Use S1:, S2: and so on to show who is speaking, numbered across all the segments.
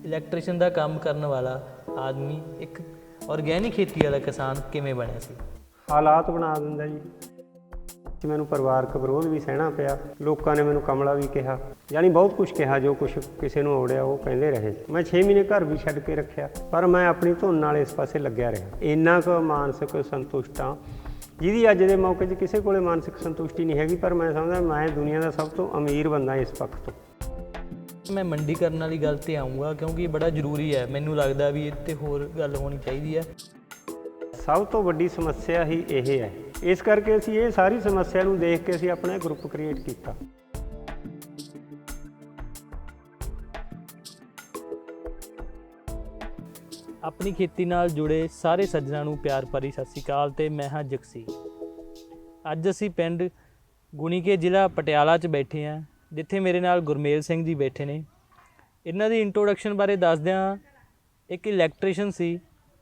S1: Electrician ਦਾ ਕੰਮ ਕਰਨ ਵਾਲਾ ਆਦਮੀ ਇੱਕ ਆਰਗੈਨਿਕ ਖੇਤੀ ਵਾਲਾ ਕਿਸਾਨ ਕਿਵੇਂ ਬਣਿਆ ਸੀ?
S2: ਹਾਲਾਤ ਬਣਾ ਦਿੰਦਾ ਜੀ। ਮੈਨੂੰ ਪਰਿਵਾਰਕ ਵਿਰੋਧ ਵੀ ਸਹਿਣਾ ਪਿਆ, ਲੋਕਾਂ ਨੇ ਮੈਨੂੰ ਕਮਲਾ ਵੀ ਕਿਹਾ, ਯਾਨੀ ਬਹੁਤ ਕੁਝ ਕਿਹਾ। ਜੋ ਕੁਝ ਕਿਸੇ ਨੂੰ ਔੜਿਆ ਉਹ ਕਹਿੰਦੇ ਰਹੇ। ਮੈਂ 6 ਮਹੀਨੇ ਘਰ ਵੀ ਛੱਡ ਕੇ ਰੱਖਿਆ, ਪਰ ਮੈਂ ਆਪਣੀ ਧੁਨ ਨਾਲ ਇਸ ਪਾਸੇ ਲੱਗਿਆ ਰਿਹਾ। ਇੰਨਾ ਕੁ ਮਾਨਸਿਕ ਸੰਤੁਸ਼ਟ ਹਾਂ ਜਿਹਦੀ ਅੱਜ ਦੇ ਮੌਕੇ 'ਚ ਕਿਸੇ ਕੋਲੇ ਮਾਨਸਿਕ ਸੰਤੁਸ਼ਟੀ ਨਹੀਂ ਹੈਗੀ। ਪਰ ਮੈਂ ਸਮਝਦਾ ਮੈਂ ਦੁਨੀਆ ਦਾ ਸਭ ਤੋਂ ਅਮੀਰ ਬੰਦਾ ਇਸ ਪੱਖ ਤੋਂ।
S1: ਮੈਂ ਮੰਡੀਕਰਨ ਵਾਲੀ ਗੱਲ 'ਤੇ ਆਊਂਗਾ ਕਿਉਂਕਿ ਇਹ ਬੜਾ ਜ਼ਰੂਰੀ ਹੈ। ਮੈਨੂੰ ਲੱਗਦਾ ਵੀ ਇਹ 'ਤੇ ਹੋਰ ਗੱਲ ਹੋਣੀ ਚਾਹੀਦੀ ਹੈ।
S2: ਸਭ ਤੋਂ ਵੱਡੀ ਸਮੱਸਿਆ ਹੀ ਇਹ ਹੈ। ਇਸ ਕਰਕੇ ਅਸੀਂ ਇਹ ਸਾਰੀ ਸਮੱਸਿਆ ਨੂੰ ਦੇਖ ਕੇ ਅਸੀਂ ਆਪਣਾ ਗਰੁੱਪ ਕ੍ਰੀਏਟ ਕੀਤਾ।
S1: ਆਪਣੀ ਖੇਤੀ ਨਾਲ ਜੁੜੇ ਸਾਰੇ ਸੱਜਣਾਂ ਨੂੰ ਪਿਆਰ ਭਰੀ ਸਤਿ ਸ਼੍ਰੀ ਅਕਾਲ ਤੇ ਮੈਂ ਹਾਂ ਜਗਸੀਰ। ਅੱਜ ਅਸੀਂ ਪਿੰਡ ਗੁਣੀਕੇ ਜ਼ਿਲ੍ਹਾ ਪਟਿਆਲਾ 'ਚ ਬੈਠੇ ਹਾਂ, ਜਿੱਥੇ ਮੇਰੇ ਨਾਲ ਗੁਰਮੇਲ ਸਿੰਘ ਜੀ ਬੈਠੇ ਨੇ। ਇਹਨਾਂ ਦੀ ਇੰਟਰੋਡਕਸ਼ਨ ਬਾਰੇ ਦੱਸਦਿਆਂ, ਇੱਕ ਇਲੈਕਟ੍ਰੀਸ਼ੀਅਨ ਸੀ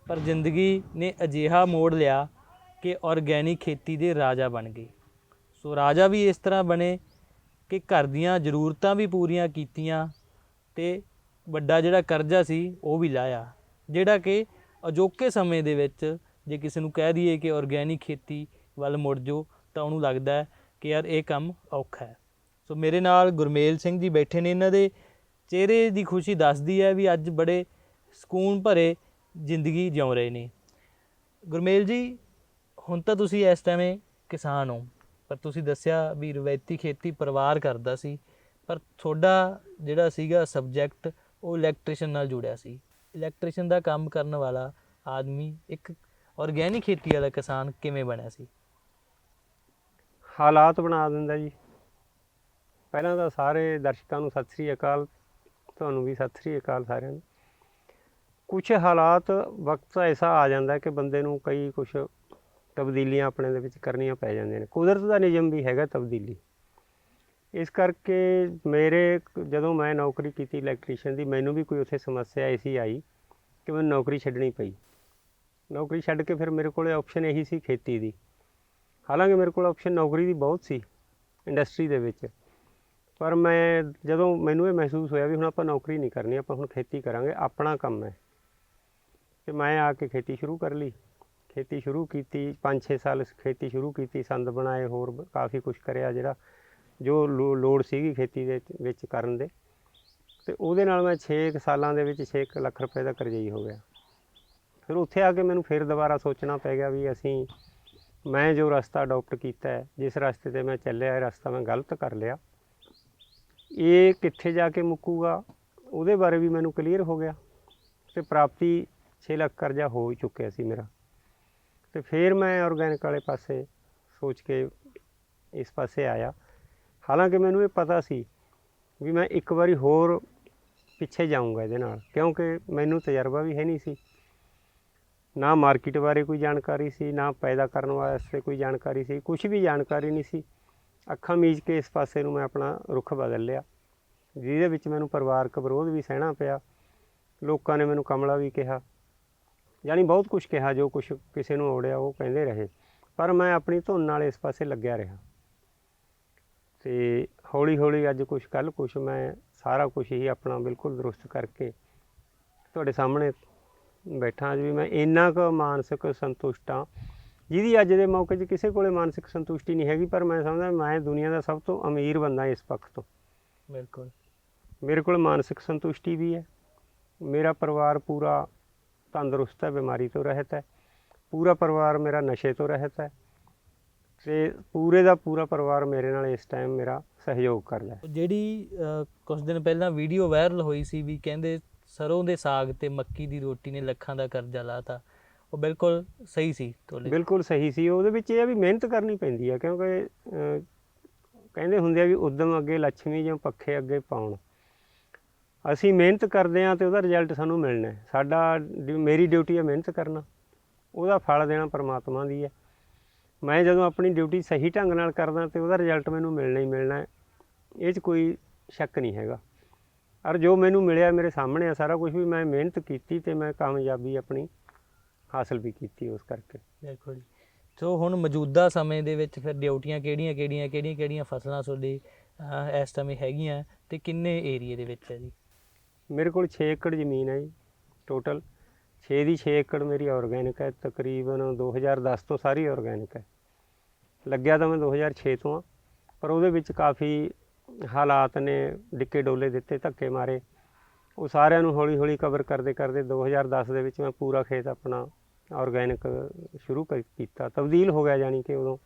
S1: ਪਰ ਜ਼ਿੰਦਗੀ ਨੇ ਅਜਿਹਾ ਮੋੜ ਲਿਆ ਕਿ ਆਰਗੈਨਿਕ ਖੇਤੀ ਦੇ ਰਾਜਾ ਬਣ ਗਏ। ਸੋ ਰਾਜਾ ਵੀ ਇਸ ਤਰ੍ਹਾਂ ਬਣੇ ਕਿ ਘਰ ਦੀਆਂ ਜ਼ਰੂਰਤਾਂ ਵੀ ਪੂਰੀਆਂ ਕੀਤੀਆਂ ਅਤੇ ਵੱਡਾ ਜਿਹੜਾ ਕਰਜ਼ਾ ਸੀ ਉਹ ਵੀ ਲਾਹਿਆ, ਜਿਹੜਾ ਕਿ ਅਜੋਕੇ ਸਮੇਂ ਦੇ ਵਿੱਚ ਜੇ ਕਿਸੇ ਨੂੰ ਕਹਿ ਦਈਏ ਕਿ ਆਰਗੈਨਿਕ ਖੇਤੀ ਵੱਲ ਮੁੜ ਜਾਓ ਤਾਂ ਉਹਨੂੰ ਲੱਗਦਾ ਕਿ ਯਾਰ ਇਹ ਕੰਮ ਔਖਾ ਹੈ। ਸੋ ਮੇਰੇ ਨਾਲ ਗੁਰਮੇਲ ਸਿੰਘ ਜੀ ਬੈਠੇ ਨੇ। ਇਹਨਾਂ ਦੇ ਚਿਹਰੇ ਦੀ ਖੁਸ਼ੀ ਦੱਸਦੀ ਹੈ ਵੀ ਅੱਜ ਬੜੇ ਸਕੂਨ ਭਰੇ ਜ਼ਿੰਦਗੀ ਜਿਉ ਰਹੇ ਨੇ। ਗੁਰਮੇਲ ਜੀ, ਹੁਣ ਤਾਂ ਤੁਸੀਂ ਇਸ ਟਾਈਮ ਕਿਸਾਨ ਹੋ, ਪਰ ਤੁਸੀਂ ਦੱਸਿਆ ਵੀ ਰਵਾਇਤੀ ਖੇਤੀ ਪਰਿਵਾਰ ਕਰਦਾ ਸੀ, ਪਰ ਤੁਹਾਡਾ ਜਿਹੜਾ ਸੀਗਾ ਸਬਜੈਕਟ ਉਹ ਇਲੈਕਟ੍ਰੀਸ਼ੀਅਨ ਨਾਲ ਜੁੜਿਆ ਸੀ। ਇਲੈਕਟ੍ਰੀਸ਼ੀਅਨ ਦਾ ਕੰਮ ਕਰਨ ਵਾਲਾ ਆਦਮੀ ਇੱਕ ਆਰਗੈਨਿਕ ਖੇਤੀ ਵਾਲਾ ਕਿਸਾਨ ਕਿਵੇਂ ਬਣਿਆ ਸੀ?
S2: ਹਾਲਾਤ ਬਣਾ ਦਿੰਦਾ ਜੀ। ਪਹਿਲਾਂ ਤਾਂ ਸਾਰੇ ਦਰਸ਼ਕਾਂ ਨੂੰ ਸਤਿ ਸ੍ਰੀ ਅਕਾਲ, ਤੁਹਾਨੂੰ ਵੀ ਸਤਿ ਸ੍ਰੀ ਅਕਾਲ ਸਾਰਿਆਂ ਨੂੰ। ਕੁਛ ਹਾਲਾਤ ਵਕਤ ਐਸਾ ਆ ਜਾਂਦਾ ਕਿ ਬੰਦੇ ਨੂੰ ਕਈ ਕੁਛ ਤਬਦੀਲੀਆਂ ਆਪਣੇ ਦੇ ਵਿੱਚ ਕਰਨੀਆਂ ਪੈ ਜਾਂਦੀਆਂ ਨੇ। ਕੁਦਰਤ ਦਾ ਨਿਯਮ ਵੀ ਹੈਗਾ ਤਬਦੀਲੀ। ਇਸ ਕਰਕੇ ਜਦੋਂ ਮੈਂ ਨੌਕਰੀ ਕੀਤੀ ਇਲੈਕਟ੍ਰੀਸ਼ੀਅਨ ਦੀ, ਮੈਨੂੰ ਵੀ ਕੋਈ ਉੱਥੇ ਸਮੱਸਿਆ ਐਸੀ ਆਈ ਕਿ ਮੈਨੂੰ ਨੌਕਰੀ ਛੱਡਣੀ ਪਈ। ਨੌਕਰੀ ਛੱਡ ਕੇ ਫਿਰ ਮੇਰੇ ਕੋਲ ਆਪਸ਼ਨ ਇਹੀ ਸੀ ਖੇਤੀ ਦੀ। ਹਾਲਾਂਕਿ ਮੇਰੇ ਕੋਲ ਆਪਸ਼ਨ ਨੌਕਰੀ ਦੀ ਬਹੁਤ ਸੀ ਇੰਡਸਟਰੀ ਦੇ ਵਿੱਚ, ਪਰ ਜਦੋਂ ਮੈਨੂੰ ਇਹ ਮਹਿਸੂਸ ਹੋਇਆ ਵੀ ਹੁਣ ਆਪਾਂ ਨੌਕਰੀ ਨਹੀਂ ਕਰਨੀ, ਆਪਾਂ ਹੁਣ ਖੇਤੀ ਕਰਾਂਗੇ, ਆਪਣਾ ਕੰਮ ਹੈ, ਅਤੇ ਮੈਂ ਆ ਕੇ ਖੇਤੀ ਸ਼ੁਰੂ ਕਰ ਲਈ। ਖੇਤੀ ਸ਼ੁਰੂ ਕੀਤੀ, 5-6 ਸਾਲ ਖੇਤੀ ਸ਼ੁਰੂ ਕੀਤੀ, ਸੰਦ ਬਣਾਏ, ਹੋਰ ਕਾਫੀ ਕੁਛ ਕਰਿਆ ਜੋ ਲੋੜ ਸੀਗੀ ਖੇਤੀ ਦੇ ਵਿੱਚ ਕਰਨ ਦੇ। ਅਤੇ ਉਹਦੇ ਨਾਲ ਮੈਂ 6 ਸਾਲਾਂ ਦੇ ਵਿੱਚ 6 ਲੱਖ ਰੁਪਏ ਦਾ ਕਰਜ਼ਈ ਹੋ ਗਿਆ। ਫਿਰ ਉੱਥੇ ਆ ਕੇ ਮੈਨੂੰ ਫਿਰ ਦੁਬਾਰਾ ਸੋਚਣਾ ਪੈ ਗਿਆ ਵੀ ਮੈਂ ਜੋ ਰਸਤਾ ਅਡੋਪਟ ਕੀਤਾ ਹੈ, ਜਿਸ ਰਸਤੇ 'ਤੇ ਮੈਂ ਚੱਲਿਆ, ਇਹ ਰਸਤਾ ਮੈਂ ਗਲਤ ਕਰ ਲਿਆ। ਇਹ ਕਿੱਥੇ ਜਾ ਕੇ ਮੁੱਕੂਗਾ ਉਹਦੇ ਬਾਰੇ ਵੀ ਮੈਨੂੰ ਕਲੀਅਰ ਹੋ ਗਿਆ। ਅਤੇ ਪ੍ਰਾਪਤੀ 6 ਲੱਖ ਕਰਜ਼ਾ ਹੋ ਚੁੱਕਿਆ ਸੀ ਮੇਰਾ। ਅਤੇ ਫਿਰ ਮੈਂ ਆਰਗੈਨਿਕ ਵਾਲੇ ਪਾਸੇ ਸੋਚ ਕੇ ਇਸ ਪਾਸੇ ਆਇਆ। ਹਾਲਾਂਕਿ ਮੈਨੂੰ ਇਹ ਪਤਾ ਸੀ ਵੀ ਮੈਂ ਇੱਕ ਵਾਰੀ ਹੋਰ ਪਿੱਛੇ ਜਾਊਂਗਾ ਇਹਦੇ ਨਾਲ, ਕਿਉਂਕਿ ਮੈਨੂੰ ਤਜਰਬਾ ਵੀ ਹੈ ਨਹੀਂ ਸੀ, ਨਾ ਮਾਰਕੀਟ ਬਾਰੇ ਕੋਈ ਜਾਣਕਾਰੀ ਸੀ, ਨਾ ਪੈਦਾ ਕਰਨ ਵਾਸਤੇ ਕੋਈ ਜਾਣਕਾਰੀ ਸੀ, ਕੁਛ ਵੀ ਜਾਣਕਾਰੀ ਨਹੀਂ ਸੀ। ਅੱਖਾਂ ਮੀਚ ਕੇ ਇਸ ਪਾਸੇ ਨੂੰ ਮੈਂ ਆਪਣਾ ਰੁੱਖ ਬਦਲ ਲਿਆ, ਜਿਹਦੇ ਵਿੱਚ ਮੈਨੂੰ ਪਰਿਵਾਰਕ ਵਿਰੋਧ ਵੀ ਸਹਿਣਾ ਪਿਆ, ਲੋਕਾਂ ਨੇ ਮੈਨੂੰ ਕਮਲਾ ਵੀ ਕਿਹਾ, ਯਾਨੀ ਬਹੁਤ ਕੁਝ ਕਿਹਾ। ਜੋ ਕੁਛ ਕਿਸੇ ਨੂੰ ਔੜਿਆ ਉਹ ਕਹਿੰਦੇ ਰਹੇ, ਪਰ ਮੈਂ ਆਪਣੀ ਧੁਨ ਨਾਲ ਇਸ ਪਾਸੇ ਲੱਗਿਆ ਰਿਹਾ। ਅਤੇ ਹੌਲੀ ਹੌਲੀ ਅੱਜ ਕੁਛ ਕੱਲ੍ਹ ਕੁਛ ਮੈਂ ਸਾਰਾ ਕੁਛ ਹੀ ਆਪਣਾ ਬਿਲਕੁਲ ਦਰੁਸਤ ਕਰਕੇ ਤੁਹਾਡੇ ਸਾਹਮਣੇ ਬੈਠਾ। ਅੱਜ ਵੀ ਮੈਂ ਇੰਨਾ ਕੁ ਮਾਨਸਿਕ ਸੰਤੁਸ਼ਟ ਹਾਂ ਜਿਹਦੀ ਅੱਜ ਦੇ ਮੌਕੇ 'ਚ ਕਿਸੇ ਕੋਲੇ ਮਾਨਸਿਕ ਸੰਤੁਸ਼ਟੀ ਨਹੀਂ ਹੈਗੀ। ਪਰ ਮੈਂ ਸਮਝਦਾ ਮੈਂ ਦੁਨੀਆ ਦਾ ਸਭ ਤੋਂ ਅਮੀਰ ਬੰਦਾ ਇਸ ਪੱਖ ਤੋਂ।
S1: ਬਿਲਕੁਲ, ਮੇਰੇ
S2: ਕੋਲ ਮਾਨਸਿਕ ਸੰਤੁਸ਼ਟੀ ਵੀ ਹੈ। ਮੇਰਾ ਪਰਿਵਾਰ ਪੂਰਾ ਤੰਦਰੁਸਤ ਹੈ, ਬਿਮਾਰੀ ਤੋਂ ਰਹਿਤ ਹੈ। ਪੂਰਾ ਪਰਿਵਾਰ ਮੇਰਾ ਨਸ਼ੇ ਤੋਂ ਰਹਿਤ ਹੈ, ਅਤੇ ਪੂਰੇ ਦਾ ਪੂਰਾ ਪਰਿਵਾਰ ਮੇਰੇ ਨਾਲ ਇਸ ਟਾਈਮ ਮੇਰਾ ਸਹਿਯੋਗ ਕਰਦਾ।
S1: ਜਿਹੜੀ ਕੁਛ ਦਿਨ ਪਹਿਲਾਂ ਵੀਡੀਓ ਵਾਇਰਲ ਹੋਈ ਸੀ ਵੀ ਕਹਿੰਦੇ ਸਰੋਂ ਦੇ ਸਾਗ ਅਤੇ ਮੱਕੀ ਦੀ ਰੋਟੀ ਨੇ ਲੱਖਾਂ ਦਾ ਕਰਜ਼ਾ ਲਾਤਾ, ਉਹ ਬਿਲਕੁਲ ਸਹੀ ਸੀ ਤੁਹਾਡੇ?
S2: ਬਿਲਕੁਲ ਸਹੀ ਸੀ। ਉਹਦੇ ਵਿੱਚ ਇਹ ਆ ਵੀ ਮਿਹਨਤ ਕਰਨੀ ਪੈਂਦੀ ਹੈ, ਕਿਉਂਕਿ ਕਹਿੰਦੇ ਹੁੰਦੇ ਆ ਵੀ ਉੱਦਮ ਅੱਗੇ ਲੱਛਮੀ ਜਾਂ ਪੱਖੇ ਅੱਗੇ ਪਾਉਣ। ਅਸੀਂ ਮਿਹਨਤ ਕਰਦੇ ਹਾਂ ਅਤੇ ਉਹਦਾ ਰਿਜ਼ਲਟ ਸਾਨੂੰ ਮਿਲਣਾ। ਮੇਰੀ ਡਿਊਟੀ ਹੈ ਮਿਹਨਤ ਕਰਨਾ, ਉਹਦਾ ਫਲ ਦੇਣਾ ਪਰਮਾਤਮਾ ਦੀ ਹੈ। ਮੈਂ ਜਦੋਂ ਆਪਣੀ ਡਿਊਟੀ ਸਹੀ ਢੰਗ ਨਾਲ ਕਰਦਾ ਅਤੇ ਉਹਦਾ ਰਿਜ਼ਲਟ ਮੈਨੂੰ ਮਿਲਣਾ ਹੀ ਮਿਲਣਾ, ਇਹ 'ਚ ਕੋਈ ਸ਼ੱਕ ਨਹੀਂ ਹੈਗਾ। ਔਰ ਜੋ ਮੈਨੂੰ ਮਿਲਿਆ ਮੇਰੇ ਸਾਹਮਣੇ ਆ ਸਾਰਾ ਕੁਛ, ਵੀ ਮੈਂ ਮਿਹਨਤ ਕੀਤੀ ਅਤੇ ਮੈਂ ਕਾਮਯਾਬੀ ਆਪਣੀ ਹਾਸਲ ਵੀ ਕੀਤੀ ਉਸ ਕਰਕੇ।
S1: ਬਿਲਕੁਲ ਜੀ। ਸੋ ਹੁਣ ਮੌਜੂਦਾ ਸਮੇਂ ਦੇ ਵਿੱਚ ਫਿਰ ਡਿਊਟੀਆਂ ਕਿਹੜੀਆਂ ਫਸਲਾਂ ਤੁਹਾਡੀ ਇਸ ਸਮੇਂ ਹੈਗੀਆਂ ਅਤੇ ਕਿੰਨੇ ਏਰੀਏ ਦੇ ਵਿੱਚ ਹੈ ਜੀ?
S2: ਮੇਰੇ ਕੋਲ 6 ਏਕੜ ਜ਼ਮੀਨ ਹੈ ਜੀ ਟੋਟਲ। 6 ਦੀ 6 ਏਕੜ ਮੇਰੀ ਆਰਗੈਨਿਕ ਹੈ, ਤਕਰੀਬਨ 2010 ਤੋਂ ਸਾਰੀ ਆਰਗੈਨਿਕ ਹੈ। ਲੱਗਿਆ ਤਾਂ ਮੈਂ 2006 ਤੋਂ ਆ, ਪਰ ਉਹਦੇ ਵਿੱਚ ਕਾਫੀ ਹਾਲਾਤ ਨੇ ਡਿੱਕੇ ਡੋਲੇ ਦਿੱਤੇ, ਧੱਕੇ ਮਾਰੇ। ਉਹ ਸਾਰਿਆਂ ਨੂੰ ਹੌਲੀ ਹੌਲੀ ਕਵਰ ਕਰਦੇ ਕਰਦੇ 2010 ਦੇ ਵਿੱਚ ਮੈਂ ਪੂਰਾ ਖੇਤ ਆਪਣਾ ਆਰਗੈਨਿਕ ਸ਼ੁਰੂ ਕੀਤਾ, ਤਬਦੀਲ ਹੋ ਗਿਆ ਜਾਣੀ ਕਿ ਉਦੋਂ।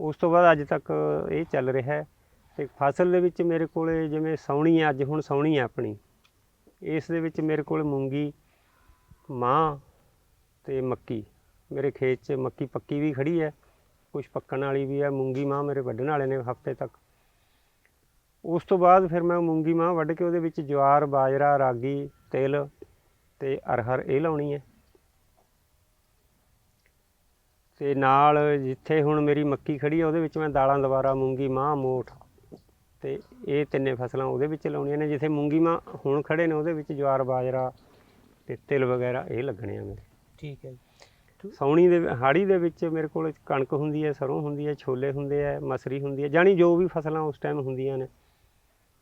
S2: ਉਸ ਤੋਂ ਬਾਅਦ ਅੱਜ ਤੱਕ ਇਹ ਚੱਲ ਰਿਹਾ ਹੈ। ਅਤੇ ਫਸਲ ਦੇ ਵਿੱਚ ਮੇਰੇ ਕੋਲ ਜਿਵੇਂ ਸਾਉਣੀ ਹੈ, ਅੱਜ ਹੁਣ ਸਾਉਣੀ ਹੈ ਆਪਣੀ, ਇਸ ਦੇ ਵਿੱਚ ਮੇਰੇ ਕੋਲ ਮੂੰਗੀ, ਮਾਂਹ ਅਤੇ ਮੱਕੀ। ਮੇਰੇ ਖੇਤ 'ਚ ਮੱਕੀ ਪੱਕੀ ਵੀ ਖੜੀ ਹੈ, ਕੁਛ ਪੱਕਣ ਵਾਲੀ ਵੀ ਹੈ। ਮੂੰਗੀ ਮਾਂਹ ਮੇਰੇ ਵੱਢਣ ਵਾਲੇ ਨੇ ਹਫ਼ਤੇ ਤੱਕ। ਉਸ ਤੋਂ ਬਾਅਦ ਫਿਰ ਮੈਂ ਮੂੰਗੀ ਮਾਂਹ ਵੱਢ ਕੇ ਉਹਦੇ ਵਿੱਚ ਜਵਾਰ, ਬਾਜਰਾ, ਰਾਗੀ, ਤਿਲ ਅਤੇ ਅਰਹਰ ਇਹ ਲਾਉਣੀ ਹੈ। ਅਤੇ ਨਾਲ ਜਿੱਥੇ ਹੁਣ ਮੇਰੀ ਮੱਕੀ ਖੜੀ ਹੈ ਉਹਦੇ ਵਿੱਚ ਮੈਂ ਦਾਲਾਂ ਦੁਬਾਰਾ ਮੂੰਗੀ, ਮਾਂਹ, ਮੋਠ ਅਤੇ ਇਹ ਤਿੰਨੇ ਫਸਲਾਂ ਉਹਦੇ ਵਿੱਚ ਲਾਉਣੀਆਂ ਨੇ। ਜਿੱਥੇ ਮੂੰਗੀ ਮਾਂਹ ਹੁਣ ਖੜੇ ਨੇ ਉਹਦੇ ਵਿੱਚ ਜਵਾਰ, ਬਾਜਰਾ ਅਤੇ ਤਿਲ ਵਗੈਰਾ ਇਹ ਲੱਗਣੇ ਆ ਮੇਰੇ।
S1: ਠੀਕ ਹੈ ਜੀ।
S2: ਸਾਉਣੀ ਦੇ ਹਾੜੀ ਦੇ ਵਿੱਚ ਮੇਰੇ ਕੋਲ ਕਣਕ ਹੁੰਦੀ ਹੈ, ਸਰੋਂ ਹੁੰਦੀ ਹੈ, ਛੋਲੇ ਹੁੰਦੇ ਹੈ, ਮਸਰੀ ਹੁੰਦੀ ਹੈ, ਜਾਣੀ ਜੋ ਵੀ ਫਸਲਾਂ ਉਸ ਟਾਈਮ ਹੁੰਦੀਆਂ ਨੇ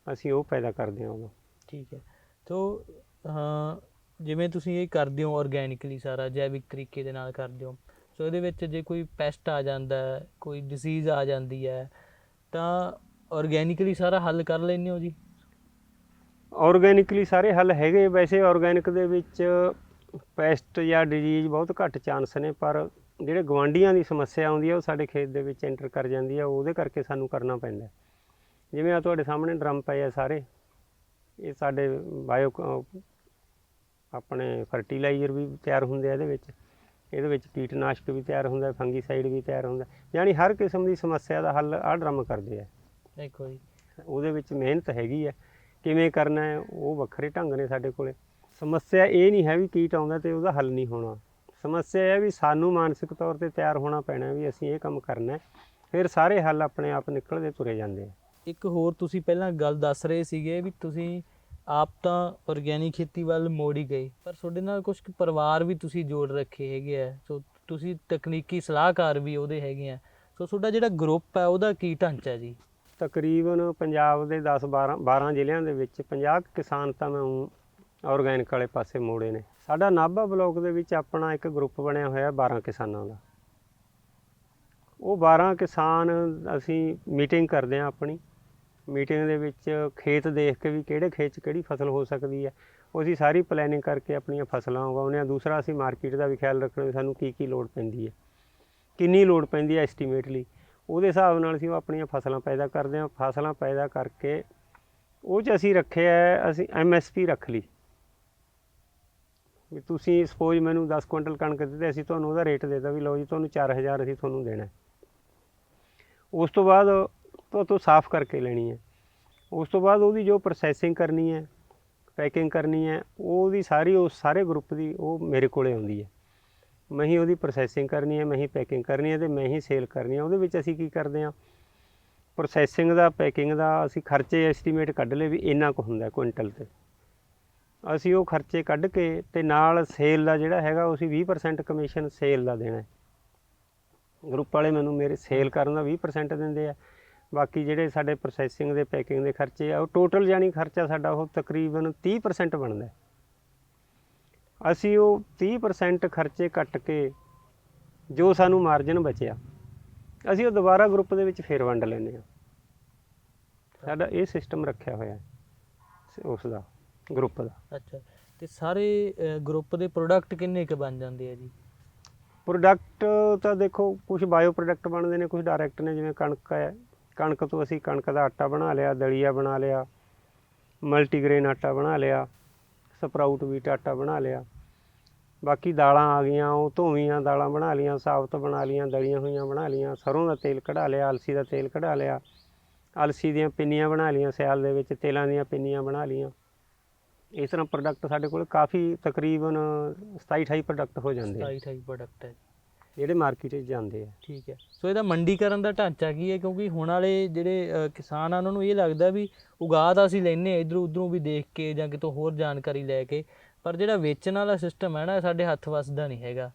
S2: ਅਸੀਂ ਉਹ ਪੈਦਾ ਕਰਦੇ ਹਾਂ ਉਦੋਂ।
S1: ਠੀਕ ਹੈ। ਤੋ ਜਿਵੇਂ ਤੁਸੀਂ ਇਹ ਕਰਦੇ ਹੋ ਆਰਗੈਨਿਕਲੀ, ਸਾਰਾ ਜੈਵਿਕ ਤਰੀਕੇ ਦੇ ਨਾਲ ਕਰਦੇ ਹੋ, ਸੋ ਇਹਦੇ ਵਿੱਚ ਜੇ ਕੋਈ ਪੈਸਟ ਆ ਜਾਂਦਾ, ਕੋਈ ਡਿਸੀਜ਼ ਆ ਜਾਂਦੀ ਹੈ, ਤਾਂ ਆਰਗੈਨਿਕਲੀ ਸਾਰਾ ਹੱਲ ਕਰ ਲੈਂਦੇ ਹੋ ਜੀ?
S2: ਆਰਗੈਨਿਕਲੀ ਸਾਰੇ ਹੱਲ ਹੈਗੇ। ਵੈਸੇ ਆਰਗੈਨਿਕ ਦੇ ਵਿੱਚ ਪੈਸਟ ਜਾਂ ਡਿਜ਼ੀਜ਼ ਬਹੁਤ ਘੱਟ ਚਾਂਸ ਨੇ, ਪਰ ਜਿਹੜੇ ਗਵਾਂਢੀਆਂ ਦੀ ਸਮੱਸਿਆ ਆਉਂਦੀ ਹੈ ਉਹ ਸਾਡੇ ਖੇਤ ਦੇ ਵਿੱਚ ਐਂਟਰ ਕਰ ਜਾਂਦੀ ਹੈ, ਉਹਦੇ ਕਰਕੇ ਸਾਨੂੰ ਕਰਨਾ ਪੈਂਦਾ। ਜਿਵੇਂ ਆ ਤੁਹਾਡੇ ਸਾਹਮਣੇ ਡਰਮ ਪਏ ਆ ਸਾਰੇ, ਇਹ ਸਾਡੇ ਬਾਇਓ ਆਪਣੇ ਫਰਟੀਲਾਈਜ਼ਰ ਵੀ ਤਿਆਰ ਹੁੰਦੇ ਆ ਇਹਦੇ ਵਿੱਚ ਕੀਟਨਾਸ਼ਕ ਵੀ ਤਿਆਰ ਹੁੰਦਾ, ਫੰਗੀਸਾਈਡ ਵੀ ਤਿਆਰ ਹੁੰਦਾ, ਯਾਨੀ ਹਰ ਕਿਸਮ ਦੀ ਸਮੱਸਿਆ ਦਾ ਹੱਲ ਆਹ ਡਰਮ ਕਰਦੇ ਆ।
S1: ਦੇਖੋ ਜੀ,
S2: ਉਹਦੇ ਵਿੱਚ ਮਿਹਨਤ ਹੈਗੀ ਹੈ, ਕਿਵੇਂ ਕਰਨਾ ਹੈ ਉਹ ਵੱਖਰੇ ਢੰਗ ਨੇ ਸਾਡੇ ਕੋਲ। ਸਮੱਸਿਆ ਇਹ ਨਹੀਂ ਹੈ ਵੀ ਕੀਟ ਆਉਂਦਾ ਅਤੇ ਉਹਦਾ ਹੱਲ ਨਹੀਂ ਹੋਣਾ। ਸਮੱਸਿਆ ਇਹ ਹੈ ਵੀ ਸਾਨੂੰ ਮਾਨਸਿਕ ਤੌਰ 'ਤੇ ਤਿਆਰ ਹੋਣਾ ਪੈਣਾ ਵੀ ਅਸੀਂ ਇਹ ਕੰਮ ਕਰਨਾ, ਫਿਰ ਸਾਰੇ ਹੱਲ ਆਪਣੇ ਆਪ ਨਿਕਲਦੇ ਤੁਰੇ ਜਾਂਦੇ ਆ।
S1: ਇੱਕ ਹੋਰ ਤੁਸੀਂ ਪਹਿਲਾਂ ਗੱਲ ਦੱਸ ਰਹੇ ਸੀਗੇ ਵੀ ਤੁਸੀਂ ਆਪ ਤਾਂ ਆਰਗੈਨਿਕ ਖੇਤੀ ਵੱਲ ਮੋੜ ਹੀ ਗਏ, ਪਰ ਤੁਹਾਡੇ ਨਾਲ ਕੁਝ ਪਰਿਵਾਰ ਵੀ ਤੁਸੀਂ ਜੋੜ ਰੱਖੇ ਹੈਗੇ ਆ, ਸੋ ਤੁਸੀਂ ਤਕਨੀਕੀ ਸਲਾਹਕਾਰ ਵੀ ਉਹਦੇ ਹੈਗੇ ਆ। ਸੋ ਤੁਹਾਡਾ ਜਿਹੜਾ ਗਰੁੱਪ ਹੈ ਉਹਦਾ ਕੀ ਢਾਂਚਾ ਜੀ?
S2: ਤਕਰੀਬਨ ਪੰਜਾਬ ਦੇ 10-12 ਜ਼ਿਲ੍ਹਿਆਂ ਦੇ ਵਿੱਚ 50 ਕਿਸਾਨ ਤਾਂ ਮੈਂ ਆਰਗੈਨਿਕ ਵਾਲੇ ਪਾਸੇ ਮੋੜੇ ਨੇ। ਸਾਡਾ ਨਾਭਾ ਬਲਾਕ ਦੇ ਵਿੱਚ ਆਪਣਾ ਇੱਕ ਗਰੁੱਪ ਬਣਿਆ ਹੋਇਆ 12 ਕਿਸਾਨਾਂ ਦਾ। ਉਹ 12 ਕਿਸਾਨ ਅਸੀਂ ਮੀਟਿੰਗ ਕਰਦੇ ਹਾਂ ਆਪਣੀ। ਮੀਟਿੰਗ ਦੇ ਵਿੱਚ ਖੇਤ ਦੇਖ ਕੇ ਵੀ ਕਿਹੜੇ ਖੇਤ 'ਚ ਕਿਹੜੀ ਫਸਲ ਹੋ ਸਕਦੀ ਹੈ, ਉਹ ਅਸੀਂ ਸਾਰੀ ਪਲੈਨਿੰਗ ਕਰਕੇ ਆਪਣੀਆਂ ਫਸਲਾਂ ਉਗਾਉਂਦੇ ਹਾਂ। ਦੂਸਰਾ ਅਸੀਂ ਮਾਰਕੀਟ ਦਾ ਵੀ ਖਿਆਲ ਰੱਖਣਾ ਵੀ ਸਾਨੂੰ ਕੀ ਲੋੜ ਪੈਂਦੀ ਹੈ, ਕਿੰਨੀ ਲੋੜ ਪੈਂਦੀ ਹੈ ਐਸਟੀਮੇਟਲੀ, ਉਹਦੇ ਹਿਸਾਬ ਨਾਲ ਅਸੀਂ ਉਹ ਆਪਣੀਆਂ ਫਸਲਾਂ ਪੈਦਾ ਕਰਦੇ ਹਾਂ। ਫਸਲਾਂ ਪੈਦਾ ਕਰਕੇ ਉਹ 'ਚ ਅਸੀਂ ਰੱਖਿਆ, ਅਸੀਂ MSP ਰੱਖ ਲਈ ਵੀ ਤੁਸੀਂ ਸਪੋਜ਼ ਮੈਨੂੰ 10 ਕੁਇੰਟਲ ਕਣਕ ਦਿੱਤੇ, ਅਸੀਂ ਤੁਹਾਨੂੰ ਉਹਦਾ ਰੇਟ ਦੇ ਦਿੱਤਾ ਵੀ ਲਓ ਜੀ ਤੁਹਾਨੂੰ 4000 ਅਸੀਂ ਤੁਹਾਨੂੰ ਦੇਣਾ। ਉਸ ਤੋਂ ਬਾਅਦ ਤੋਂ ਸਾਫ਼ ਕਰਕੇ ਲੈਣੀ ਹੈ। ਉਸ ਤੋਂ ਬਾਅਦ ਉਹਦੀ ਜੋ ਪ੍ਰੋਸੈਸਿੰਗ ਕਰਨੀ ਹੈ, ਪੈਕਿੰਗ ਕਰਨੀ ਹੈ, ਉਹਦੀ ਸਾਰੀ ਉਸ ਸਾਰੇ ਗਰੁੱਪ ਦੀ ਉਹ ਮੇਰੇ ਕੋਲੇ ਆਉਂਦੀ ਹੈ। ਮੈਂ ਹੀ ਉਹਦੀ ਪ੍ਰੋਸੈਸਿੰਗ ਕਰਨੀ ਹੈ, ਮੈਂ ਹੀ ਪੈਕਿੰਗ ਕਰਨੀ ਹੈ ਅਤੇ ਮੈਂ ਹੀ ਸੇਲ ਕਰਨੀ ਹੈ। ਉਹਦੇ ਵਿੱਚ ਅਸੀਂ ਕੀ ਕਰਦੇ ਹਾਂ, ਪ੍ਰੋਸੈਸਿੰਗ ਦਾ, ਪੈਕਿੰਗ ਦਾ ਅਸੀਂ ਖਰਚੇ ਐਸਟੀਮੇਟ ਕੱਢ ਲਏ ਵੀ ਇੰਨਾ ਕੁ ਹੁੰਦਾ ਕੁਇੰਟਲ 'ਤੇ। ਅਸੀਂ ਉਹ ਖਰਚੇ ਕੱਢ ਕੇ ਅਤੇ ਨਾਲ ਸੇਲ ਦਾ ਜਿਹੜਾ ਹੈਗਾ ਅਸੀਂ 20% ਕਮਿਸ਼ਨ ਸੇਲ ਦਾ ਦੇਣਾ। ਗਰੁੱਪ ਵਾਲੇ ਮੈਨੂੰ ਮੇਰੇ ਸੇਲ ਕਰਨ ਦਾ 20% ਦਿੰਦੇ ਆ। ਬਾਕੀ ਜਿਹੜੇ ਸਾਡੇ ਪ੍ਰੋਸੈਸਿੰਗ ਦੇ, ਪੈਕਿੰਗ ਦੇ ਖਰਚੇ ਆ, ਉਹ ਟੋਟਲ ਜਾਣੀ ਖਰਚਾ ਸਾਡਾ ਉਹ ਤਕਰੀਬਨ 30% ਬਣਦਾ। ਅਸੀਂ ਉਹ 30% ਖਰਚੇ ਕੱਟ ਕੇ ਜੋ ਸਾਨੂੰ ਮਾਰਜਨ ਬਚਿਆ ਅਸੀਂ ਉਹ ਦੁਬਾਰਾ ਗਰੁੱਪ ਦੇ ਵਿੱਚ ਫੇਰ ਵੰਡ ਲੈਂਦੇ ਹਾਂ। ਸਾਡਾ ਇਹ ਸਿਸਟਮ ਰੱਖਿਆ ਹੋਇਆ ਉਸ ਦਾ, ਗਰੁੱਪ ਦਾ।
S1: ਅੱਛਾ, ਤੇ ਸਾਰੇ ਗਰੁੱਪ ਦੇ ਪ੍ਰੋਡਕਟ ਕਿੰਨੇ ਕੁ ਬਣ ਜਾਂਦੇ ਆ ਜੀ?
S2: ਪ੍ਰੋਡਕਟ ਤਾਂ ਦੇਖੋ ਕੁਛ ਬਾਇਓ ਪ੍ਰੋਡਕਟ ਬਣਦੇ ਨੇ, ਕੁਛ ਡਾਇਰੈਕਟ ਨੇ। ਜਿਵੇਂ ਕਣਕ ਹੈ, ਕਣਕ ਤੋਂ ਅਸੀਂ ਕਣਕ ਦਾ ਆਟਾ ਬਣਾ ਲਿਆ, ਦਲੀਆ ਬਣਾ ਲਿਆ, ਮਲਟੀਗ੍ਰੇਨ ਆਟਾ ਬਣਾ ਲਿਆ, ਸਪਰਾਊਟ ਵੀਟ ਆਟਾ ਬਣਾ ਲਿਆ। ਬਾਕੀ ਦਾਲਾਂ ਆ ਗਈਆਂ, ਉਹ ਧੋਵੀਆਂ ਦਾਲਾਂ ਬਣਾ ਲਈਆਂ, ਸਾਬਤ ਬਣਾ ਲਈਆਂ, ਦਲੀਆਂ ਹੋਈਆਂ ਬਣਾ ਲਈਆਂ, ਸਰੋਂ ਦਾ ਤੇਲ ਕਢਾ ਲਿਆ, ਅਲਸੀ ਦਾ ਤੇਲ ਕਢਾ ਲਿਆ, ਅਲਸੀ ਦੀਆਂ ਪਿੰਨੀਆਂ ਬਣਾ ਲਈਆਂ ਸਿਆਲ ਦੇ ਵਿੱਚ, ਤੇਲਾਂ ਦੀਆਂ ਪਿੰਨੀਆਂ ਬਣਾ ਲਈਆਂ। ਇਸ ਤਰ੍ਹਾਂ ਪ੍ਰੋਡਕਟ ਸਾਡੇ ਕੋਲ ਕਾਫੀ ਤਕਰੀਬਨ 27-28 ਪ੍ਰੋਡਕਟ ਹੋ ਜਾਂਦੇ ਆ,
S1: 27-28 ਪ੍ਰੋਡਕਟ ਹੈ
S2: ਜਿਹੜੇ ਮਾਰਕੀਟ 'ਚ ਜਾਂਦੇ ਆ।
S1: ਠੀਕ ਹੈ। ਸੋ ਇਹਦਾ ਮੰਡੀਕਰਨ ਦਾ ਢਾਂਚਾ ਕੀ ਹੈ? ਕਿਉਂਕਿ ਹੁਣ ਵਾਲੇ ਜਿਹੜੇ ਕਿਸਾਨ ਆ ਉਹਨਾਂ ਨੂੰ ਇਹ ਲੱਗਦਾ ਵੀ ਉਗਾ ਤਾਂ ਅਸੀਂ ਲੈਂਦੇ ਇੱਧਰੋਂ ਉੱਧਰੋਂ ਵੀ ਦੇਖ ਕੇ ਜਾਂ ਕਿਤੋਂ ਹੋਰ ਜਾਣਕਾਰੀ ਲੈ ਕੇ, ਪਰ ਜਿਹੜਾ ਵੇਚਣ ਵਾਲਾ ਸਿਸਟਮ ਹੈ ਨਾ ਸਾਡੇ ਹੱਥ ਵੱਸਦਾ ਨਹੀਂ ਹੈਗਾ।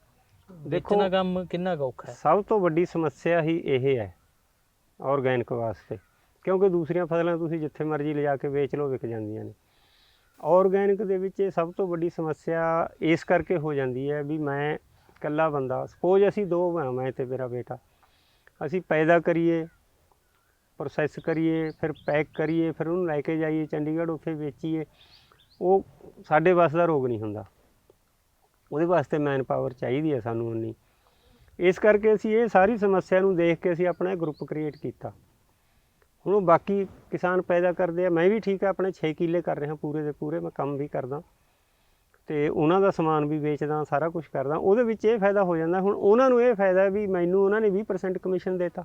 S1: ਵੇਚਣਾ ਕੰਮ ਕਿੰਨਾ ਕੁ ਔਖਾ ਹੈ?
S2: ਸਭ ਤੋਂ ਵੱਡੀ ਸਮੱਸਿਆ ਹੀ ਇਹ ਹੈ ਆਰਗੈਨਿਕ ਵਾਸਤੇ, ਕਿਉਂਕਿ ਦੂਸਰੀਆਂ ਫਸਲਾਂ ਤੁਸੀਂ ਜਿੱਥੇ ਮਰਜ਼ੀ ਲਿਜਾ ਕੇ ਵੇਚ ਲਓ, ਵਿਕ ਜਾਂਦੀਆਂ ਨੇ। ਆਰਗੈਨਿਕ ਦੇ ਵਿੱਚ ਇਹ ਸਭ ਤੋਂ ਵੱਡੀ ਸਮੱਸਿਆ ਇਸ ਕਰਕੇ ਹੋ ਜਾਂਦੀ ਹੈ ਵੀ ਮੈਂ ਇਕੱਲਾ ਬੰਦਾ, ਸਪੋਜ਼ ਅਸੀਂ ਦੋ ਹਾਂ, ਮੈਂ ਤੇ ਮੇਰਾ ਬੇਟਾ, ਅਸੀਂ ਪੈਦਾ ਕਰੀਏ, ਪ੍ਰੋਸੈਸ ਕਰੀਏ, ਫਿਰ ਪੈਕ ਕਰੀਏ, ਫਿਰ ਉਹਨੂੰ ਲੈ ਕੇ ਜਾਈਏ ਚੰਡੀਗੜ੍ਹ, ਉੱਥੇ ਵੇਚੀਏ, ਉਹ ਸਾਡੇ ਵੱਸ ਦਾ ਰੋਗ ਨਹੀਂ ਹੁੰਦਾ। ਉਹਦੇ ਵਾਸਤੇ ਮੈਨ ਪਾਵਰ ਚਾਹੀਦੀ ਹੈ ਸਾਨੂੰ ਉਨੀ। ਇਸ ਕਰਕੇ ਅਸੀਂ ਇਹ ਸਾਰੀ ਸਮੱਸਿਆ ਨੂੰ ਦੇਖ ਕੇ ਅਸੀਂ ਆਪਣਾ ਗਰੁੱਪ ਕ੍ਰੀਏਟ ਕੀਤਾ। ਹੁਣ ਉਹ ਬਾਕੀ ਕਿਸਾਨ ਪੈਦਾ ਕਰਦੇ ਆ, ਮੈਂ ਵੀ ਠੀਕ ਆ, ਆਪਣੇ 6 ਕਿੱਲੇ ਕਰ ਰਿਹਾ ਪੂਰੇ ਦੇ ਪੂਰੇ, ਮੈਂ ਕੰਮ ਵੀ ਕਰਦਾ ਅਤੇ ਉਹਨਾਂ ਦਾ ਸਮਾਨ ਵੀ ਵੇਚਦਾ, ਸਾਰਾ ਕੁਛ ਕਰਦਾ। ਉਹਦੇ ਵਿੱਚ ਇਹ ਫਾਇਦਾ ਹੋ ਜਾਂਦਾ, ਹੁਣ ਉਹਨਾਂ ਨੂੰ ਇਹ ਫਾਇਦਾ ਵੀ ਮੈਨੂੰ ਉਹਨਾਂ ਨੇ 20% ਕਮਿਸ਼ਨ ਦੇਤਾ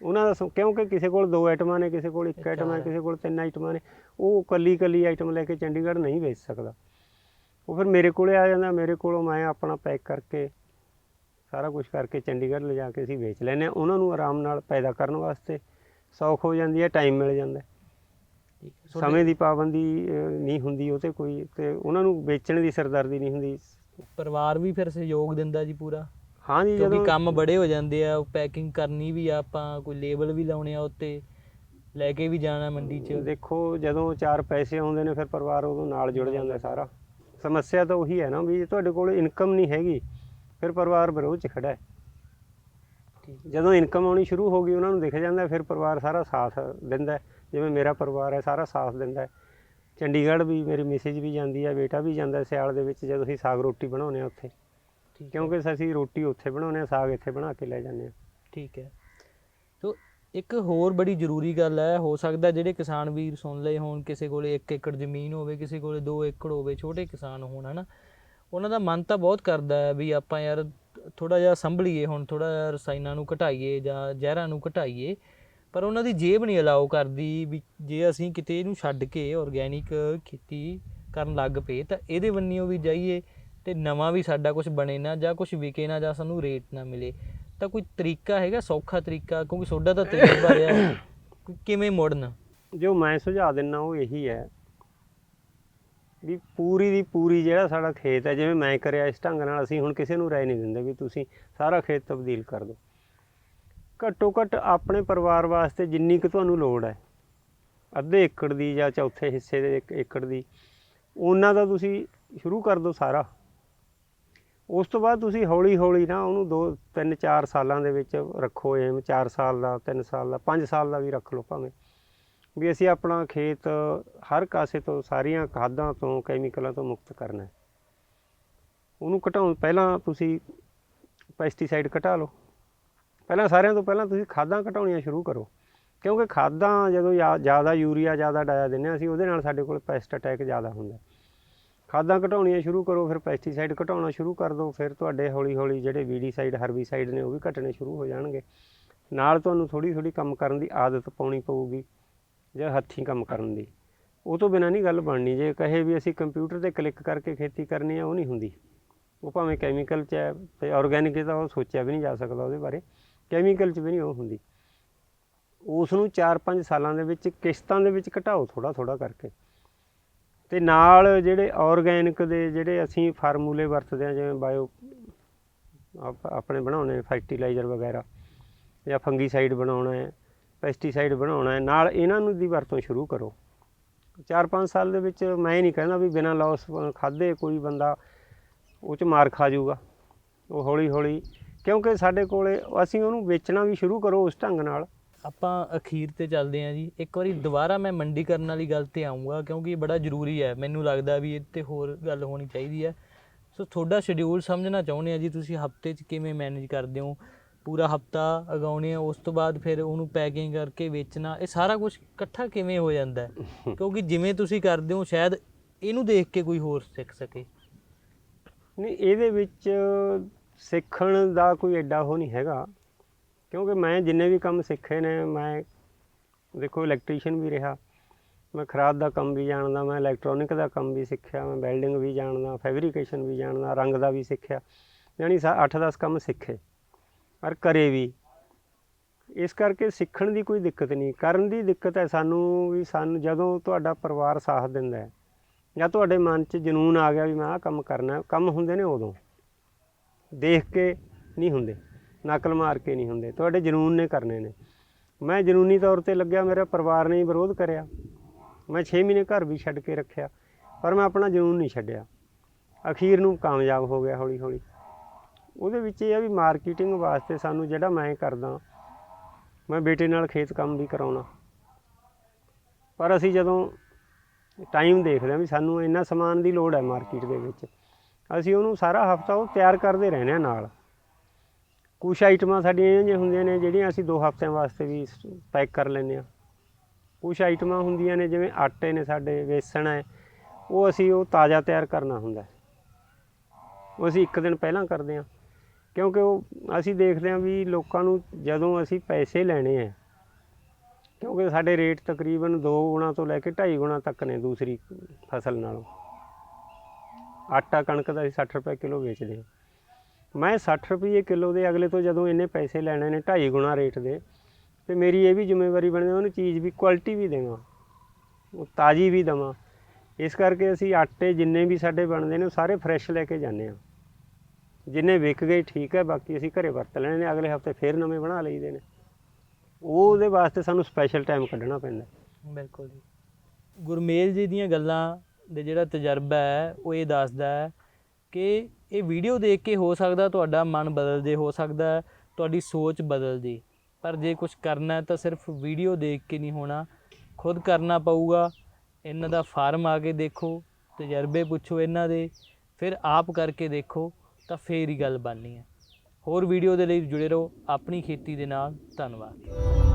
S2: ਉਹਨਾਂ ਦਾ, ਕਿਉਂਕਿ ਕਿਸੇ ਕੋਲ 2 ਆਈਟਮਾਂ ਨੇ, ਕਿਸੇ ਕੋਲ 1 ਆਈਟਮ ਹੈ, ਕਿਸੇ ਕੋਲ 3 ਆਈਟਮਾਂ ਨੇ, ਉਹ ਇਕੱਲੀ ਆਈਟਮ ਲੈ ਕੇ ਚੰਡੀਗੜ੍ਹ ਨਹੀਂ ਵੇਚ ਸਕਦਾ। ਉਹ ਫਿਰ ਮੇਰੇ ਕੋਲ ਆ ਜਾਂਦਾ, ਮੇਰੇ ਕੋਲੋਂ ਮੈਂ ਆਪਣਾ ਪੈਕ ਕਰਕੇ ਸਾਰਾ ਕੁਛ ਕਰਕੇ ਚੰਡੀਗੜ੍ਹ ਲਿਜਾ ਕੇ ਅਸੀਂ ਵੇਚ ਲੈਂਦੇ ਹਾਂ। ਉਹਨਾਂ ਨੂੰ ਆਰਾਮ ਨਾਲ ਪੈਦਾ ਕਰਨ ਵਾਸਤੇ ਸੌਖ ਹੋ ਜਾਂਦੀ ਹੈ, ਟਾਈਮ ਮਿਲ ਜਾਂਦਾ, ਸਮੇਂ ਦੀ ਪਾਬੰਦੀ ਨਹੀਂ ਹੁੰਦੀ ਉਹ 'ਤੇ ਕੋਈ, ਅਤੇ ਉਹਨਾਂ ਨੂੰ ਵੇਚਣ ਦੀ ਸਰਦਰਦੀ ਨਹੀਂ ਹੁੰਦੀ।
S1: ਪਰਿਵਾਰ ਵੀ ਫਿਰ ਸਹਿਯੋਗ ਦਿੰਦਾ ਜੀ ਪੂਰਾ?
S2: ਹਾਂ ਜੀ,
S1: ਕਿਉਂਕਿ
S2: ਜਦੋਂ
S1: ਕੰਮ ਬੜੇ ਹੋ ਜਾਂਦੇ ਆ, ਪੈਕਿੰਗ ਕਰਨੀ ਵੀ ਆ, ਆਪਾਂ ਕੋਈ ਲੇਬਲ ਵੀ ਲਾਉਣੇ ਆ ਉੱਤੇ, ਲੈ ਕੇ ਵੀ ਜਾਣਾ ਮੰਡੀ 'ਚ। ਦੇਖੋ
S2: ਜਦੋਂ 4 ਪੈਸੇ ਆਉਂਦੇ ਨੇ ਫਿਰ ਪਰਿਵਾਰ ਉਦੋਂ ਨਾਲ ਜੁੜ ਜਾਂਦਾ ਸਾਰਾ। ਸਮੱਸਿਆ ਤਾਂ ਉਹੀ ਹੈ ਨਾ ਵੀ ਜੇ ਤੁਹਾਡੇ ਕੋਲ ਇਨਕਮ ਨਹੀਂ ਹੈਗੀ ਫਿਰ ਪਰਿਵਾਰ ਵਿਰੋਧ 'ਚ ਖੜ੍ਹਾ ਹੈ। ਜਦੋਂ ਇਨਕਮ ਆਉਣੀ ਸ਼ੁਰੂ ਹੋ ਗਈ ਉਹਨਾਂ ਨੂੰ ਦਿਖ ਜਾਂਦਾ, ਫਿਰ ਪਰਿਵਾਰ ਸਾਰਾ ਸਾਥ ਦਿੰਦਾ। ਜਿਵੇਂ ਮੇਰਾ ਪਰਿਵਾਰ ਹੈ ਸਾਰਾ ਸਾਥ ਦਿੰਦਾ। ਚੰਡੀਗੜ੍ਹ ਵੀ ਮੇਰੀ ਮਿਸਿਜ ਵੀ ਜਾਂਦੀ ਹੈ, ਬੇਟਾ ਵੀ ਜਾਂਦਾ ਸਿਆਲ ਦੇ ਵਿੱਚ, ਜਦੋਂ ਅਸੀਂ ਸਾਗ ਰੋਟੀ ਬਣਾਉਂਦੇ ਹਾਂ ਉੱਥੇ, ਕਿਉਂਕਿ ਅਸੀਂ ਰੋਟੀ ਉੱਥੇ ਬਣਾਉਂਦੇ ਹਾਂ, ਸਾਗ ਇੱਥੇ ਬਣਾ ਕੇ ਲੈ ਜਾਂਦੇ ਹਾਂ।
S1: ਠੀਕ ਹੈ। ਸੋ ਇੱਕ ਹੋਰ ਬੜੀ ਜ਼ਰੂਰੀ ਗੱਲ ਹੈ, ਹੋ ਸਕਦਾ ਜਿਹੜੇ ਕਿਸਾਨ ਵੀਰ ਸੁਣ ਲਏ ਹੋਣ, ਕਿਸੇ ਕੋਲ 1 ਏਕੜ ਜ਼ਮੀਨ ਹੋਵੇ, ਕਿਸੇ ਕੋਲ 2 ਏਕੜ ਹੋਵੇ, ਛੋਟੇ ਕਿਸਾਨ ਹੋਣ, ਹੈ ਨਾ, ਉਹਨਾਂ ਦਾ ਮਨ ਤਾਂ ਬਹੁਤ ਕਰਦਾ ਹੈ ਵੀ ਆਪਾਂ ਯਾਰ ਥੋੜ੍ਹਾ ਜਿਹਾ ਸੰਭਲੀਏ, ਹੁਣ ਥੋੜ੍ਹਾ ਜਿਹਾ ਰਸਾਇਣਾਂ ਨੂੰ ਘਟਾਈਏ ਜਾਂ ਜ਼ਹਿਰਾਂ ਨੂੰ ਘਟਾਈਏ, ਪਰ ਉਹਨਾਂ ਦੀ ਜੇਬ ਨਹੀਂ ਅਲਾਓ ਕਰਦੀ ਵੀ ਜੇ ਅਸੀਂ ਕਿਤੇ ਇਹਨੂੰ ਛੱਡ ਕੇ ਔਰਗੈਨਿਕ ਖੇਤੀ ਕਰਨ ਲੱਗ ਪਏ ਤਾਂ ਇਹਦੇ ਬੰਨਿਓ ਵੀ ਜਾਈਏ ਅਤੇ ਨਵਾਂ ਵੀ ਸਾਡਾ ਕੁਛ ਬਣੇ ਨਾ, ਜਾਂ ਕੁਛ ਵਿਕੇ ਨਾ, ਜਾਂ ਸਾਨੂੰ ਰੇਟ ਨਾ ਮਿਲੇ। ਤਾਂ ਕੋਈ ਤਰੀਕਾ ਹੈਗਾ, ਸੌਖਾ ਤਰੀਕਾ, ਕਿਉਂਕਿ ਤੁਹਾਡਾ ਤਾਂ ਤਜਰਬਾ ਰਿਹਾ, ਕਿਵੇਂ ਮੁੜਨ?
S2: ਜੋ ਮੈਂ ਸੁਝਾਅ ਦਿੰਦਾ ਉਹ ਇਹੀ ਹੈ ਵੀ ਪੂਰੀ ਦੀ ਪੂਰੀ ਜਿਹੜਾ ਸਾਡਾ ਖੇਤ ਹੈ, ਜਿਵੇਂ ਮੈਂ ਕਰਿਆ ਇਸ ਢੰਗ ਨਾਲ, ਅਸੀਂ ਹੁਣ ਕਿਸੇ ਨੂੰ ਰਾਏ ਨਹੀਂ ਦਿੰਦੇ ਵੀ ਤੁਸੀਂ ਸਾਰਾ ਖੇਤ ਤਬਦੀਲ ਕਰ ਦਿਓ। ਘੱਟੋ ਘੱਟ ਆਪਣੇ ਪਰਿਵਾਰ ਵਾਸਤੇ ਜਿੰਨੀ ਕੁ ਤੁਹਾਨੂੰ ਲੋੜ ਹੈ, ਅੱਧੇ ਏਕੜ ਦੀ ਜਾਂ ਚੌਥੇ ਹਿੱਸੇ ਦੇ 1 ਏਕੜ ਦੀ, ਉਹਨਾਂ ਦਾ ਤੁਸੀਂ ਸ਼ੁਰੂ ਕਰ ਦਿਓ ਸਾਰਾ। ਉਸ ਤੋਂ ਬਾਅਦ ਤੁਸੀਂ ਹੌਲੀ ਹੌਲੀ ਨਾ ਉਹਨੂੰ 2 3 4 ਸਾਲਾਂ ਦੇ ਵਿੱਚ ਰੱਖੋ, ਏਮ 4 ਸਾਲ ਦਾ, 3 ਸਾਲ ਦਾ, 5 ਸਾਲ ਦਾ ਵੀ ਰੱਖ ਲਓ ਭਾਵੇਂ, ਵੀ ਅਸੀਂ ਆਪਣਾ ਖੇਤ ਹਰ ਕਾਸੇ ਤੋਂ, ਸਾਰੀਆਂ ਖਾਦਾਂ ਤੋਂ, ਕੈਮੀਕਲਾਂ ਤੋਂ ਮੁਕਤ ਕਰਨਾ ਹੈ। ਉਹਨੂੰ ਘਟਾਉਣ ਪਹਿਲਾਂ ਤੁਸੀਂ ਪੈਸਟੀਸਾਈਡ ਘਟਾ ਲਓ, ਪਹਿਲਾਂ ਸਾਰਿਆਂ ਤੋਂ ਪਹਿਲਾਂ ਤੁਸੀਂ ਖਾਦਾਂ ਘਟਾਉਣੀਆਂ ਸ਼ੁਰੂ ਕਰੋ, ਕਿਉਂਕਿ ਖਾਦਾਂ ਜਦੋਂ ਜ਼ਿਆਦਾ ਯੂਰੀਆ ਜ਼ਿਆਦਾ ਡਾਇਆ ਦਿੰਦੇ ਹਾਂ ਅਸੀਂ, ਉਹਦੇ ਨਾਲ ਸਾਡੇ ਕੋਲ ਪੈਸਟ ਅਟੈਕ ਜ਼ਿਆਦਾ ਹੁੰਦਾ। ਖਾਦਾਂ ਘਟਾਉਣੀਆਂ ਸ਼ੁਰੂ ਕਰੋ, ਫਿਰ ਪੈਸਟੀਸਾਈਡ ਘਟਾਉਣਾ ਸ਼ੁਰੂ ਕਰ ਦਿਓ, ਫਿਰ ਤੁਹਾਡੇ ਹੌਲੀ ਹੌਲੀ ਜਿਹੜੇ ਵੀਡੀਸਾਈਡ ਹਰਬੀਸਾਈਡ ਨੇ ਉਹ ਵੀ ਘਟਣੇ ਸ਼ੁਰੂ ਹੋ ਜਾਣਗੇ। ਨਾਲ ਤੁਹਾਨੂੰ ਥੋੜ੍ਹੀ ਥੋੜ੍ਹੀ ਕੰਮ ਕਰਨ ਦੀ ਆਦਤ ਪਾਉਣੀ ਪਊਗੀ, ਜਾਂ ਹੱਥੀਂ ਕੰਮ ਕਰਨ ਦੀ। ਉਹ ਤੋਂ ਬਿਨਾਂ ਨਹੀਂ ਗੱਲ ਬਣਨੀ। ਜੇ ਕਹੇ ਵੀ ਅਸੀਂ ਕੰਪਿਊਟਰ 'ਤੇ ਕਲਿੱਕ ਕਰਕੇ ਖੇਤੀ ਕਰਨੀ ਆ, ਉਹ ਨਹੀਂ ਹੁੰਦੀ। ਉਹ ਭਾਵੇਂ ਕੈਮੀਕਲ 'ਚ ਹੈ ਅਤੇ ਔਰਗੈਨਿਕ ਤਾਂ ਉਹ ਸੋਚਿਆ ਵੀ ਨਹੀਂ ਜਾ ਸਕਦਾ ਉਹਦੇ ਬਾਰੇ, ਕੈਮੀਕਲ 'ਚ ਵੀ ਨਹੀਂ ਉਹ ਹੁੰਦੀ। ਉਸ ਨੂੰ 4-5 ਸਾਲਾਂ ਦੇ ਵਿੱਚ ਕਿਸ਼ਤਾਂ ਦੇ ਵਿੱਚ ਘਟਾਓ, ਥੋੜ੍ਹਾ ਥੋੜ੍ਹਾ ਕਰਕੇ। ਅਤੇ ਨਾਲ ਜਿਹੜੇ ਔਰਗੈਨਿਕ ਦੇ ਜਿਹੜੇ ਅਸੀਂ ਫਾਰਮੂਲੇ ਵਰਤਦੇ ਹਾਂ, ਜਿਵੇਂ ਬਾਇਓ ਆਪਣੇ ਬਣਾਉਣੇ ਫਰਟੀਲਾਈਜ਼ਰ ਵਗੈਰਾ, ਜਾਂ ਫੰਗੀਸਾਈਡ ਬਣਾਉਣਾ ਹੈ, ਪੈਸਟੀਸਾਈਡ ਬਣਾਉਣਾ ਹੈ, ਨਾਲ ਇਹਨਾਂ ਨੂੰ ਦੀ ਵਰਤੋਂ ਸ਼ੁਰੂ ਕਰੋ। 4-5 ਸਾਲ ਦੇ ਵਿੱਚ ਮੈਂ ਨਹੀਂ ਕਹਿੰਦਾ ਵੀ ਬਿਨਾਂ ਲੌਸ ਖਾਧੇ ਕੋਈ ਬੰਦਾ ਉਹ 'ਚ ਮਾਰ ਖਾ ਜਾਊਗਾ। ਉਹ ਹੌਲੀ ਹੌਲੀ, ਕਿਉਂਕਿ ਸਾਡੇ ਕੋਲ ਅਸੀਂ ਉਹਨੂੰ ਵੇਚਣਾ ਵੀ ਸ਼ੁਰੂ ਕਰੋ ਉਸ ਢੰਗ ਨਾਲ। ਆਪਾਂ ਅਖੀਰ 'ਤੇ ਚੱਲਦੇ ਹਾਂ ਜੀ। ਇੱਕ ਵਾਰੀ ਦੁਬਾਰਾ ਮੈਂ ਮੰਡੀਕਰਨ ਵਾਲੀ ਗੱਲ 'ਤੇ ਆਊਂਗਾ, ਕਿਉਂਕਿ ਇਹ ਬੜਾ ਜ਼ਰੂਰੀ ਹੈ। ਮੈਨੂੰ ਲੱਗਦਾ ਵੀ ਇਹ 'ਤੇ ਹੋਰ ਗੱਲ ਹੋਣੀ ਚਾਹੀਦੀ ਹੈ। ਸੋ ਤੁਹਾਡਾ ਸ਼ਡਿਊਲ ਸਮਝਣਾ ਚਾਹੁੰਦੇ ਹਾਂ ਜੀ, ਤੁਸੀਂ ਹਫ਼ਤੇ 'ਚ ਕਿਵੇਂ ਮੈਨੇਜ ਕਰਦੇ ਹੋ? ਪੂਰਾ ਹਫ਼ਤਾ ਉਗਾਉਣੇ ਆ, ਉਸ ਤੋਂ ਬਾਅਦ ਫਿਰ ਉਹਨੂੰ ਪੈਕਿੰਗ ਕਰਕੇ ਵੇਚਣਾ, ਇਹ ਸਾਰਾ ਕੁਛ ਇਕੱਠਾ ਕਿਵੇਂ ਹੋ ਜਾਂਦਾ? ਕਿਉਂਕਿ ਜਿਵੇਂ ਤੁਸੀਂ ਕਰਦੇ ਹੋ ਸ਼ਾਇਦ ਇਹਨੂੰ ਦੇਖ ਕੇ ਕੋਈ ਹੋਰ ਸਿੱਖ ਸਕੇ। ਨਹੀਂ, ਇਹਦੇ ਵਿੱਚ ਸਿੱਖਣ ਦਾ ਕੋਈ ਐਡਾ ਉਹ ਨਹੀਂ ਹੈਗਾ, ਕਿਉਂਕਿ ਮੈਂ ਜਿੰਨੇ ਵੀ ਕੰਮ ਸਿੱਖੇ ਨੇ, ਮੈਂ ਦੇਖੋ ਇਲੈਕਟ੍ਰੀਸ਼ੀਅਨ ਵੀ ਰਿਹਾ, ਮੈਂ ਖਰਾਦ ਦਾ ਕੰਮ ਵੀ ਜਾਣਦਾ, ਮੈਂ ਇਲੈਕਟ੍ਰੋਨਿਕ ਦਾ ਕੰਮ ਵੀ ਸਿੱਖਿਆ, ਮੈਂ ਵੈਲਡਿੰਗ ਵੀ ਜਾਣਦਾ, ਫੈਬਰੀਕੇਸ਼ਨ ਵੀ ਜਾਣਦਾ, ਰੰਗ ਦਾ ਵੀ ਸਿੱਖਿਆ, ਯਾਨੀ 8-10 ਕੰਮ ਸਿੱਖੇ, ਪਰ ਕਰੇ ਵੀ। ਇਸ ਕਰਕੇ ਸਿੱਖਣ ਦੀ ਕੋਈ ਦਿੱਕਤ ਨਹੀਂ, ਕਰਨ ਦੀ ਦਿੱਕਤ ਹੈ ਸਾਨੂੰ। ਵੀ ਸਾਨੂੰ ਜਦੋਂ ਤੁਹਾਡਾ ਪਰਿਵਾਰ ਸਾਥ ਦਿੰਦਾ ਹੈ, ਜਾਂ ਤੁਹਾਡੇ ਮਨ 'ਚ ਜਨੂੰਨ ਆ ਗਿਆ ਵੀ ਮੈਂ ਆਹ ਕੰਮ ਕਰਨਾ, ਕੰਮ ਹੁੰਦੇ ਨੇ ਉਦੋਂ, ਦੇਖ ਕੇ ਨਹੀਂ ਹੁੰਦੇ, ਨਕਲ ਮਾਰ ਕੇ ਨਹੀਂ ਹੁੰਦੇ, ਤੁਹਾਡੇ ਜਨੂੰਨ ਨੇ ਕਰਨੇ ਨੇ। ਮੈਂ ਜਨੂੰਨੀ ਤੌਰ 'ਤੇ ਲੱਗਿਆ, ਮੇਰਾ ਪਰਿਵਾਰ ਨੇ ਵਿਰੋਧ ਕਰਿਆ, ਮੈਂ 6 ਮਹੀਨੇ ਘਰ ਵੀ ਛੱਡ ਕੇ ਰੱਖਿਆ, ਪਰ ਮੈਂ ਆਪਣਾ ਜਨੂੰਨ ਨਹੀਂ ਛੱਡਿਆ। ਅਖੀਰ ਨੂੰ ਕਾਮਯਾਬ ਹੋ ਗਿਆ ਹੌਲੀ ਹੌਲੀ। ਉਹਦੇ ਵਿੱਚ ਇਹ ਆ ਵੀ ਮਾਰਕੀਟਿੰਗ ਵਾਸਤੇ ਸਾਨੂੰ ਜਿਹੜਾ ਮੈਂ ਕਰਦਾ, ਮੈਂ ਬੇਟੇ ਨਾਲ ਖੇਤ ਕੰਮ ਵੀ ਕਰਾਉਣਾ, ਪਰ ਅਸੀਂ ਜਦੋਂ ਟਾਈਮ ਦੇਖਦੇ ਹਾਂ ਵੀ ਸਾਨੂੰ ਇੰਨਾ ਸਮਾਨ ਦੀ ਲੋੜ ਹੈ ਮਾਰਕੀਟ ਦੇ ਵਿੱਚ, ਅਸੀਂ ਉਹਨੂੰ ਸਾਰਾ ਹਫਤਾ ਉਹ ਤਿਆਰ ਕਰਦੇ ਰਹਿੰਦੇ ਹਾਂ ਨਾਲ। ਕੁਛ ਆਈਟਮਾਂ ਸਾਡੀਆਂ ਇਹੋ ਜਿਹੀਆਂ ਹੁੰਦੀਆਂ ਨੇ ਜਿਹੜੀਆਂ ਅਸੀਂ 2 ਹਫਤਿਆਂ ਵਾਸਤੇ ਵੀ ਪੈਕ ਕਰ ਲੈਂਦੇ ਹਾਂ। ਕੁਛ ਆਈਟਮਾਂ ਹੁੰਦੀਆਂ ਨੇ ਜਿਵੇਂ ਆਟੇ ਨੇ ਸਾਡੇ, ਵੇਸਣ ਹੈ, ਉਹ ਅਸੀਂ ਉਹ ਤਾਜ਼ਾ ਤਿਆਰ ਕਰਨਾ ਹੁੰਦਾ, ਉਹ ਅਸੀਂ 1 ਦਿਨ ਪਹਿਲਾਂ ਕਰਦੇ ਹਾਂ, ਕਿਉਂਕਿ ਉਹ ਅਸੀਂ ਦੇਖਦੇ ਹਾਂ ਵੀ ਲੋਕਾਂ ਨੂੰ ਜਦੋਂ ਅਸੀਂ ਪੈਸੇ ਲੈਣੇ ਹੈ, ਕਿਉਂਕਿ ਸਾਡੇ ਰੇਟ ਤਕਰੀਬਨ 2 ਗੁਣਾ ਤੋਂ ਲੈ ਕੇ 2.5 ਗੁਣਾ ਤੱਕ ਨੇ ਦੂਸਰੀ ਫਸਲ ਨਾਲੋਂ। ਆਟਾ ਕਣਕ ਦਾ ਅਸੀਂ 60 ਰੁਪਏ ਕਿਲੋ ਵੇਚਦੇ ਹਾਂ, ਮੈਂ 60 ਰੁਪਏ ਕਿਲੋ ਦੇ ਅਗਲੇ ਤੋਂ ਜਦੋਂ ਇੰਨੇ ਪੈਸੇ ਲੈਣੇ ਨੇ 2.5 ਗੁਣਾ ਰੇਟ ਦੇ, ਤੇ ਮੇਰੀ ਇਹ ਵੀ ਜ਼ਿੰਮੇਵਾਰੀ ਬਣਦੀ ਉਹਨੂੰ ਚੀਜ਼ ਵੀ ਕੁਆਲਿਟੀ ਵੀ ਦੇਵਾਂ, ਉਹ ਤਾਜ਼ੀ ਵੀ ਦੇਵਾਂ। ਇਸ ਕਰਕੇ ਅਸੀਂ ਆਟੇ ਜਿੰਨੇ ਵੀ ਸਾਡੇ ਬਣਦੇ ਨੇ ਉਹ ਸਾਰੇ ਫਰੈਸ਼ ਲੈ ਕੇ ਜਾਂਦੇ ਹਾਂ। ਜਿੰਨੇ ਵਿਕ ਗਏ ਠੀਕ ਹੈ, ਬਾਕੀ ਅਸੀਂ ਘਰੇ ਵਰਤ ਲੈਣੇ ਨੇ, ਅਗਲੇ ਹਫਤੇ ਫਿਰ ਨਵੇਂ ਬਣਾ ਲਈਦੇ ਨੇ। ਉਹਦੇ ਵਾਸਤੇ ਸਾਨੂੰ ਸਪੈਸ਼ਲ ਟਾਈਮ ਕੱਢਣਾ ਪੈਂਦਾ।
S1: ਬਿਲਕੁਲ ਜੀ। ਗੁਰਮੇਲ ਜੀ ਦੀਆਂ ਗੱਲਾਂ ਦੇ ਜਿਹੜਾ ਤਜਰਬਾ ਹੈ ਉਹ ਇਹ ਦੱਸਦਾ ਹੈ ਕਿ ਇਹ ਵੀਡੀਓ ਦੇਖ ਕੇ ਹੋ ਸਕਦਾ ਤੁਹਾਡਾ ਮਨ ਬਦਲ ਜੇ, ਹੋ ਸਕਦਾ ਤੁਹਾਡੀ ਸੋਚ ਬਦਲ ਜੇ, ਪਰ ਜੇ ਕੁਝ ਕਰਨਾ ਤਾਂ ਸਿਰਫ ਵੀਡੀਓ ਦੇਖ ਕੇ ਨਹੀਂ ਹੋਣਾ, ਖੁਦ ਕਰਨਾ ਪਊਗਾ। ਇਹਨਾਂ ਦਾ ਫਾਰਮ ਆ ਕੇ ਦੇਖੋ, ਤਜਰਬੇ ਪੁੱਛੋ ਇਹਨਾਂ ਦੇ, ਫਿਰ ਆਪ ਕਰਕੇ ਦੇਖੋ, ਤਾਂ ਫੇਰ ਹੀ ਗੱਲ ਬਣਨੀ ਹੈ। ਹੋਰ ਵੀਡੀਓ ਦੇ ਲਈ ਜੁੜੇ ਰਹੋ ਆਪਣੀ ਖੇਤੀ ਦੇ ਨਾਲ। ਧੰਨਵਾਦ।